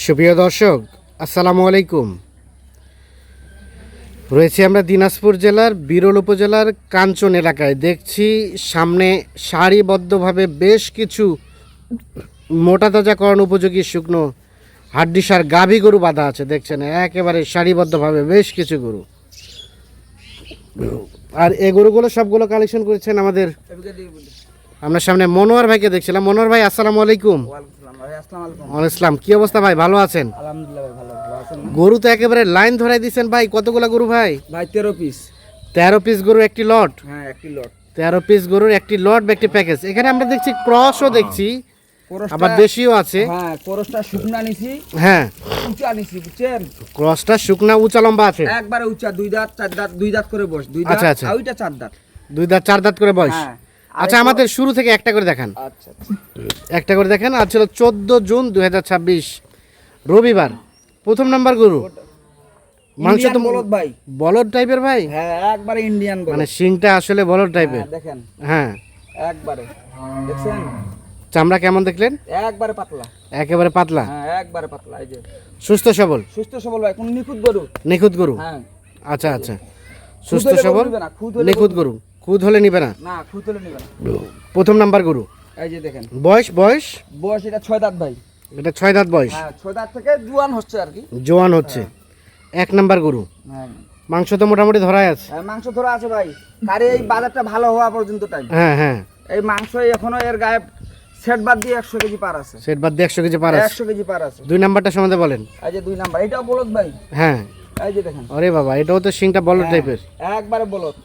সুপ্রিয় দর্শক, আসসালামু আলাইকুম। রয়েছি আমরা দিনাজপুর জেলার বিরল উপজেলার কাঞ্চন এলাকায়। দেখছি সামনে সারিবদ্ধভাবে বেশ কিছু মোটা তাজাকরণ উপযোগী শুকনো হাড্ডিসার গাভী গরু বাঁধা আছে। দেখছেন একেবারে সারিবদ্ধভাবে বেশ কিছু গরু, আর এই গরুগুলো সবগুলো কালেকশন করেছেন আমাদের আমরা সামনে মনোয়ার ভাইকে দেখছিলাম। মনোয়ার ভাই, আসসালামু আলাইকুম। ওয়ালাইকুম, কি অবস্থা ভাই, ভালো আছেন? আলহামদুলিল্লাহ ভাই, ভালো আছেন? গরু তো একেবারে লাইন ধরাই দিয়েছেন ভাই। কতগুলা গরু ভাই? ভাই 13 পিস। 13 পিস গরু একটি লট? হ্যাঁ, একটি লট। 13 পিস গরুর একটি লট বা একটি প্যাকেজ। এখানে আমরা দেখছি ক্রসও দেখছি, আবার দেশিও আছে। হ্যাঁ, ক্রসটা শুকনা নিছি। হ্যাঁ, উঁচা নিছি, বুঝছেন? ক্রসটা শুকনা উঁচা লম্বা আছে, একবারে উঁচা, দুই দাঁত চার দাঁত, দুই দাঁত করে বয়স, দুই দাঁত। আচ্ছা আচ্ছা, আর ওইটা চার দাঁত, দুই দাঁত চার দাঁত করে বয়স। হ্যাঁ। আচ্ছা, আমাদের শুরু থেকে একটা করে দেখান। আচ্ছা, একটা করে দেখেন। আজ ছিল 14 জুন 2026 রবিবার। প্রথম নাম্বার গরু, মাংস তো বলদ ভাই, বলদ টাইপের ভাই। হ্যাঁ, একবারে ইন্ডিয়ান বলদ, মানে শিংটা আসলে বলদ টাইপের। দেখেন। হ্যাঁ, একবারে দেখছেন? চামড়া কেমন দেখলেন? একবারে পাতলা, একেবারে পাতলা। হ্যাঁ, একবারে পাতলা। এই যে সুস্থ সবল, সুস্থ সবল ভাই, কোন নিখুঁত গরু। নিখুঁত গরু। হ্যাঁ, আচ্ছা আচ্ছা, সুস্থ সবল নিখুঁত গরু। খুদ হলে নিবে না? না, খুঁত হলে নিবে না। প্রথম নাম্বার গরু। এই যে দেখেন, বয়স বয়স বয়স এটা 6 দাঁত ভাই। এটা 6 দাঁত বয়স। হ্যাঁ, 6 দাঁত থেকে জোয়ান হচ্ছে আর কি, জোয়ান হচ্ছে। এক নাম্বার গরু। হ্যাঁ। মাংস তো মোটামুটি ধরাই আছে। হ্যাঁ, মাংস ধরা আছে ভাই, আরে এই বাজারটা ভালো হওয়া পর্যন্ত টাইম। হ্যাঁ হ্যাঁ, এই মাংস এখনো এর গায়ে সেট বাদ দিয়ে 100 কেজি পার আছে। সেট বাদ দিয়ে 100 কেজি পার আছে। 100 কেজি পার আছে। দুই নাম্বারটা সম্বন্ধে বলেন। এই যে 2 নাম্বার, এটাও বলদ ভাই। হ্যাঁ, এই যে দেখেন, আরে বাবা, এটাও তো শিংটা বলদ টাইপের। একবারে বলদ।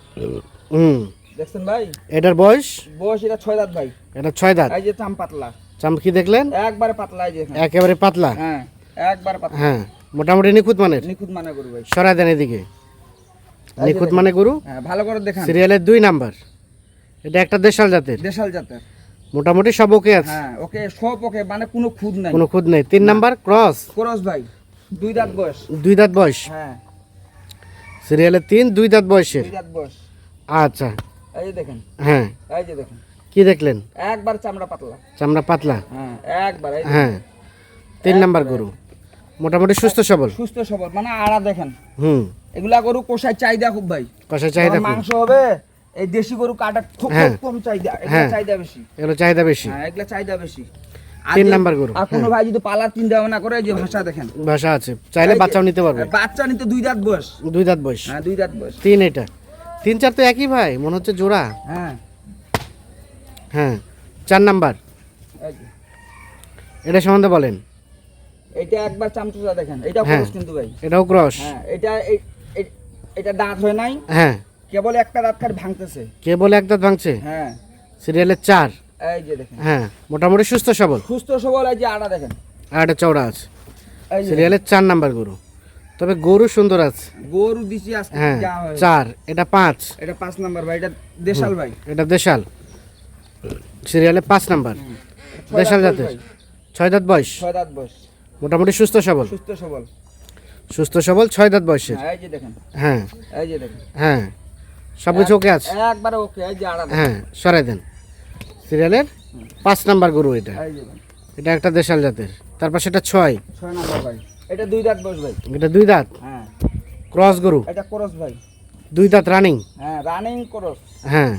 দেখছেন ভাই? এটার বয়স? বয়স এটা 6 দাঁত ভাই। এটা 6 দাঁত। এই যে চাম পাতলা। চাম কি দেখলেন? একবারে পাতলা, এই যে দেখেন। একেবারে পাতলা। হ্যাঁ, একবারে পাতলা। হ্যাঁ, মোটামুটি নিখুঁত মানের। নিখুঁত মানে গরু ভাই। সরাই দেন এদিকে। নিখুঁত মানে গরু। হ্যাঁ, ভালো করে দেখেন। সিরিয়ালের 2 নাম্বার। এটা একটা দেশাল জাতের। দেশাল জাতের। মোটামুটি সব ওকে আছে। হ্যাঁ, ওকে, সব ওকে, মানে কোনো খুদ নাই। কোনো খুদ নেই। 3 নাম্বার ক্রস। ক্রস ভাই, 2 দাঁত বয়স। 2 দাঁত বয়স। হ্যাঁ, সিরিয়ালের 3, 2 দাঁত বয়সের। 2 দাঁত বয়স। আচ্ছা, এই যে দেখেন, হ্যাঁ। এই যে দেখেন, কি দেখলেন? একবার চামড়া পাতলা। চামড়া পাতলা। হ্যাঁ, একবার। এই যে হ্যাঁ, 3 নাম্বার গরু। মোটামুটি সুস্থ সবল। সুস্থ সবল, মানে আড়া দেখেন। হুম, এগুলা গরু কোষায় চাহিদা খুব ভাই। কষার চাহিদা যখন খুব। মাংস হবে, এই দেশি গরু কাটা খুব হ্যাঁ। কম চাহিদা, এগুলা হ্যাঁ। চাহিদা বেশি। এগুলো চাহিদা বেশি। হ্যাঁ, এগুলা চাহিদা বেশি। 3 নাম্বার গরু। আর কোনো ভাই যদি পালার চিন্তা ভাবনা করে, এই যে ভাষা দেখেন, ভাষা আছে, চাইলে এই যে, বাচ্চাও নিতে পারবে। বাচ্চা নিতে 2 দাঁত বয়স। 2 দাঁত বয়স। হ্যাঁ, 2 দাঁত বয়স। 3 এটা। 3 4 তো একই ভাই, মনে হচ্ছে জোড়া। হ্যাঁ, হ্যাঁ, 4 নাম্বার। এই যে, এটা সম্বন্ধে বলেন। এটা একবার চামচুচা দেখেন, এটা হ্যাঁ। ক্রস কিন্তু ভাই। এটাও ক্রস। হ্যাঁ, এটা দাঁত হয় নাই, হ্যাঁ, কেবল একটা দাঁত কাট ভাঙতেছে। কে বলে এক দাঁত ভাঙছে? হ্যাঁ, সিরিয়ালের 4। এই যে দেখেন, হ্যাঁ, মোটামুটি সুস্থ সবল। সুস্থ সবল। এই যে আড়া দেখেন, আর একটা চওড়া আছে। এই যে সিরিয়ালের 4 নাম্বার গরু। তবে গরু সুন্দর আছে। গরু দিছি আজকে হ্যাঁ, যা হয়। 4। এটা 5। এটা 5 নাম্বার ভাই, এটা দেশাল ভাই। এটা দেশাল। সিরিয়ালে 5 নাম্বার। দেশাল জাতের। 6 দাঁত বয়স। 6 দাঁত বয়স। মোটামুটি সুস্থ সবল। সুস্থ সবল। সুস্থ সবল 6 দাঁত বয়সের। হ্যাঁ, এই যে দেখেন, হ্যাঁ এই যে দেখেন, হ্যাঁ, সব কিছু ওকে আছে। একবারে ওকে। এই যে আড়া দেখেন, হ্যাঁ, সরাই দেন। সিরিয়ালের 5 নাম্বার গরু এটা। এই যে দেখেন, এটা একটা দেশাল জাতের। তারপর সেটা 6। 6 নাম্বার ভাই, এটা 2 দাঁত বয়স ভাই। এটা 2 দাঁত হ্যাঁ, ক্রস গরু। এটা ক্রস ভাই। 2 দাঁত রানিং। হ্যাঁ, রানিং ক্রস। হ্যাঁ,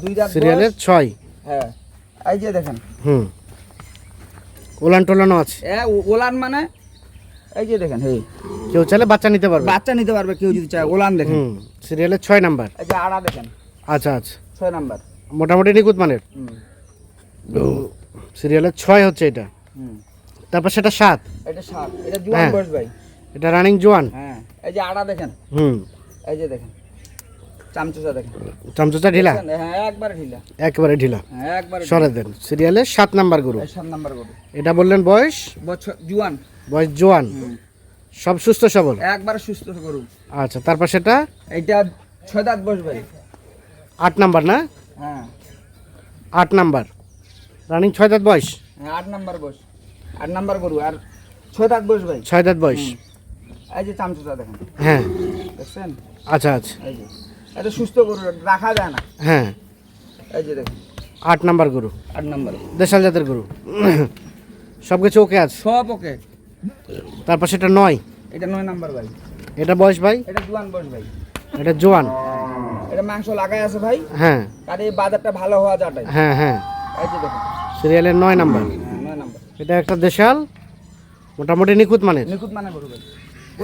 2 দাঁত সিরিয়ালের বয়স। 6। হ্যাঁ, এই যে দেখেন, হুম, ওলান টোলানো আছে। ওলান মানে এই যে দেখেন, এই কেউ চাইলে বাচ্চা নিতে পারবে। বাচ্চা নিতে পারবে কেউ যদি চায়। ওলান দেখেন, হুম, সিরিয়ালের 6 নাম্বার। এই যে আড়া দেখেন, আচ্ছা আচ্ছা, 6 নাম্বার। মোটামুটি নিখুঁত মানের। হুম, সিরিয়ালের 6 হচ্ছে এটা। হুম, তারপর সেটা 7। এটা 7। এটা জোয়ান হ্যাঁ। বয়স ভাই। এটা রানিং জোয়ান। হ্যাঁ, এই যে আড়া দেখেন, হুম, এই যে দেখেন, চামচুচা দেখেন। চামচুচা ঢিলা। হ্যাঁ, একবারে ঢিলা। একেবারে ঢিলা। হ্যাঁ, একবারে সরে দেন। সিরিয়ালের 7 নাম্বার গরু। 7 নাম্বার গরু। এটা বললেন বয়স? বছর জোয়ান। বয়স জোয়ান। সব সুস্থ সবল। একবারে সুস্থ গরু। আচ্ছা, তারপর সেটা এইটা 6 দাঁত বয়স ভাই। 8 নাম্বার না? হ্যাঁ, 8 নাম্বার রানিং 6 দাঁত বয়স। হ্যাঁ, 8 নাম্বার বয়স। 8 নাম্বার গরু আর 6 দাঁত বয়স ভাই। 6 দাঁত বয়স। এই যে চামচুচা দেখেন, হ্যাঁ, দেখছেন? আচ্ছা আচ্ছা, এই যে এটা সুস্থ গরু, রাখা যায় না। হ্যাঁ, এই যে দেখেন, 8 নাম্বার গরু। 8 নাম্বার। দেশাল জাতের গরু। সব কিছু ওকে আছে। সব ওকে। তারপর সেটা 9, এটা 9 নাম্বার ভাই। এটা বয়স ভাই? এটা জোয়ান বয়স ভাই। এটা জোয়ান। এটা মাংস লাগাই আছে ভাই। হ্যাঁ আর এই বাজারটা ভালো হওয়া যাটাই। হ্যাঁ হ্যাঁ, এই যে দেখুন সিরিয়ালের 9 নাম্বার। 9 নাম্বার। এটা একটা দেশাল, মোটামুটি নিখুঁত মানের। নিখুঁত মানে গরু ভাই।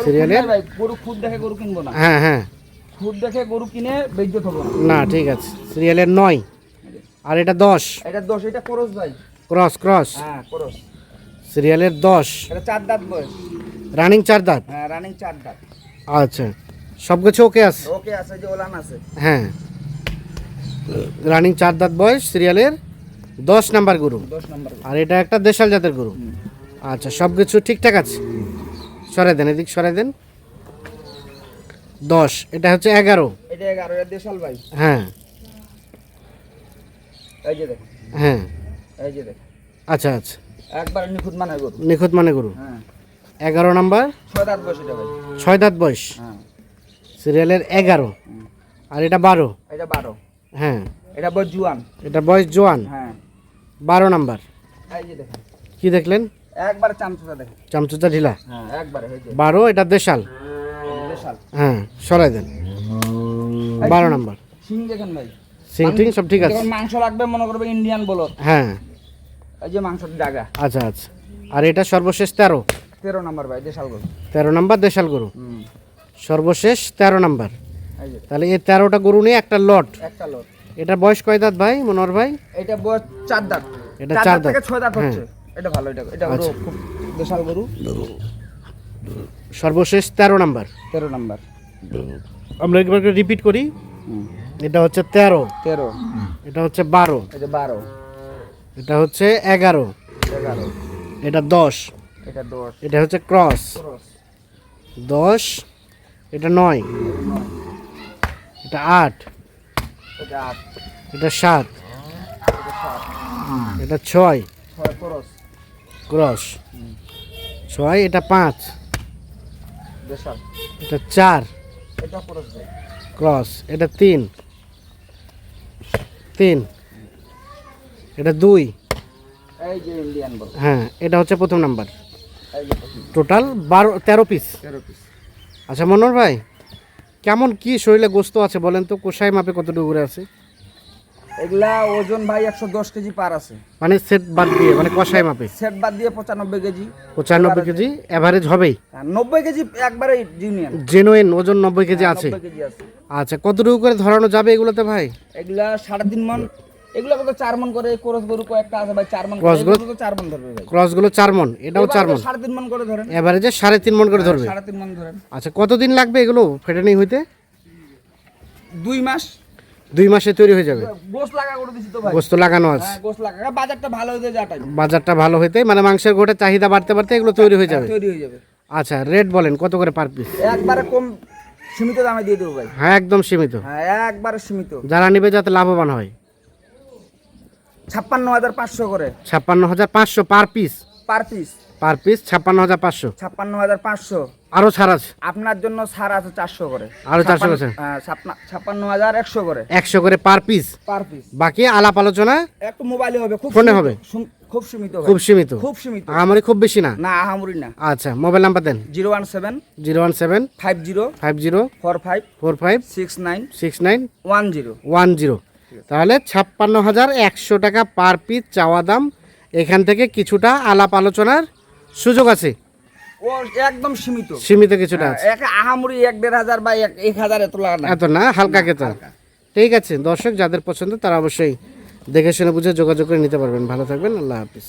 সিরিয়ালের ভাই গরু খুদ দেখে গরু কিনবো না। হ্যাঁ হ্যাঁ, খুদ দেখে গরু কিনে বেইজ্জত হবো না। না ঠিক আছে। সিরিয়ালের 9, আর এটা 10। এটা 10, এটা ক্রস ভাই। Cross cross. হ্যাঁ ক্রস। সিরিয়ালের 10, এটা 4 দাঁত বয়স। রানিং 4 দাঁত। হ্যাঁ রানিং 4 দাঁত। আচ্ছা, সব কিছু ওকে আছে। ওকে আছে, যে ওলান আছে। হ্যাঁ, রানিং 4 দাঁত বয়স, সিরিয়ালের 10 নাম্বার গরু। 10 নাম্বার। আর এটা একটা দেশাল জাতের গরু। আচ্ছা, সব কিছু ঠিকঠাক আছে। সরাই দেন, এদিক সরাই দেন। 10, এটা হচ্ছে 11। এটা 11, এটা দেশাল ভাই। হ্যাঁ এই যে দেখুন, হ্যাঁ, এই যে দেখুন, আচ্ছা আচ্ছা, একবার নিখুঁত মানে গরু। নিখুঁত মানে গরু। হ্যাঁ 11 নাম্বার, 6 দাঁত বয়স এটা ভাই। 6 দাঁত বয়স, হ্যাঁ সিরিয়ালের 11। আর এটা 12। এটা 12। হ্যাঁ, এটা বয়স জুয়ান। এটা বয়স জোয়ান। হ্যাঁ 12 নাম্বার। এই যে দেখুন, কি দেখলেন? একবার চামচটা দেখুন। চামচুচা ঢিলা। হ্যাঁ একবারে এই যে 12, এটা দেশাল। দেশাল। হ্যাঁ, সরাই দেন। 12 নাম্বার। সিং দেখেন ভাই। সিং টিং সব ঠিক আছে। যখন মাংস লাগবে মনে করবে ইন্ডিয়ান বলদ। হ্যাঁ, এই যে মাংসের জায়গা। আচ্ছা আচ্ছা। আর এটা সর্বশেষ 13। 13 নাম্বার ভাই, দেশাল গরু। 13 নাম্বার দেশাল গরু। সর্বশেষ 13 নাম্বার। এই যে তাহলে এই 13টা গরু নিয়ে একটা লট। একটা লোড। এটা বয়স কয় দাঁত ভাই মনোহর ভাই? এটা বয়স 4 দাঁত। এটা 4 4 দাঁত থেকে দাঁত। 6 দাঁত হ্যাঁ। হচ্ছে। এটা ভালো, এটা গরু আচ্ছা। খুব দেশাল গরু। সর্বশেষ 13 নাম্বার। 13 নাম্বার। আমরা একবার রিপিট করি। হুম। এটা হচ্ছে 13, 13, এটা হচ্ছে 12, এটা 12, এটা হচ্ছে 11, 11, এটা 10, এটা 10, এটা হচ্ছে ক্রস ক্রস, 10, এটা 9, এটা 8, এটা 8, এটা 7, এটা 7, এটা 6 6 ক্রস, ক্রস 6, এটা 5, দেশাল, এটা 4 এটা ক্রস ভাই। ক্রস, এটা 3, এটা 2। এই যে ইন্ডিয়ান বল। হ্যাঁ, এটা হচ্ছে প্রথম নাম্বার। এই যে প্রথম। Total 13 piece. 13 পিস। আচ্ছা মনোহর ভাই, কেমন কি শরীরে গোস্ত আছে বলেন তো? কোষাই মাপে কতটুকু করে আছে? এগুলা ওজন ভাই 110 কেজি পার আছে। মানে সেট বাদ দিয়ে, মানে কষাই মাপে সেট বাদ দিয়ে 95 কেজি। 95 কেজি এভারেজ হবেই। আর 90 কেজি একবারে জিনিয়ান। জেনুইন ওজন 90 কেজি আছে। 90 কেজি আছে। আচ্ছা, কতটুকু করে ধরানো যাবে এগুলোতে ভাই? এগুলা 3.5 মণ। এগুলা কত 4 মণ করে। ক্রস গরু কয়েকটা আছে ভাই 4 মণ করে। ক্রস গরু এগুলো তো 4 মণ ধরবে ভাই। ক্রসগুলো 4 মণ, এটাও 4 মণ। 3.5 মণ করে ধরেন। এভারেজে 3.5 মণ করে ধরবে। 3.5 মণ ধরেন। আচ্ছা, কতদিন লাগবে এগুলো ফেটানি হইতে? 2 মাস। 2 মাসে তৈরি হয়ে যাবে। গোশ লাগা করে দিছি তো ভাই। গোস্ত লাগানো আছে। হ্যাঁ গোশ লাগা। বাজারটা ভালো হইতে যাটাই। বাজারটা ভালো হইতে, মানে মাংসের গোটা চাহিদা বাড়তে বাড়তে এগুলো তৈরি হয়ে যাবে। তৈরি হয়ে যাবে। আচ্ছা, রেট বলেন কত করে পার পিস? একবারে কম সীমিত দামে দিয়ে দেবো ভাই। হ্যাঁ, একদম সীমিত। হ্যাঁ একবারে সীমিত। যারা নেবে যাতে লাভবান হয়। 56,500 করে 56,500 per piece. Per piece. Per piece 56,500। 56,500। আরো ছাড় আছে? আপনার জন্য ছাড় আছে 400 করে। আরো 400 আছে? 56,100 করে 100 করে পার পিস। Per piece. বাকি আলাপ আলোচনা একটু মোবাইলে হবে, খুব ফোনে সীমিত। হবে? খুব সীমিত ভাই। খুব সীমিত। খুব সীমিত। আমারই খুব বেশি না। না আহামরি না। আচ্ছা, মোবাইল নাম্বার দেন। 017 017 50 50 45 45 69 69 10। 10। তাহলে 56,100 টাকা পার পিস চাওয়া দাম। এখান থেকে কিছুটা আলাপ আলোচনার সুযোগ আছে। ও একদম সীমিত। সীমিত কিছুটা আছে। এক আহামরি 1,500 বা 1,000 এত লাগা না। এত না, হালকা কেতা। ঠিক আছে দর্শক, যাদের পছন্দ তারা অবশ্যই দেখে শুনে বুঝে যোগাযোগ করে নিতে পারবেন। ভালো থাকবেন, আল্লাহ হাফিজ।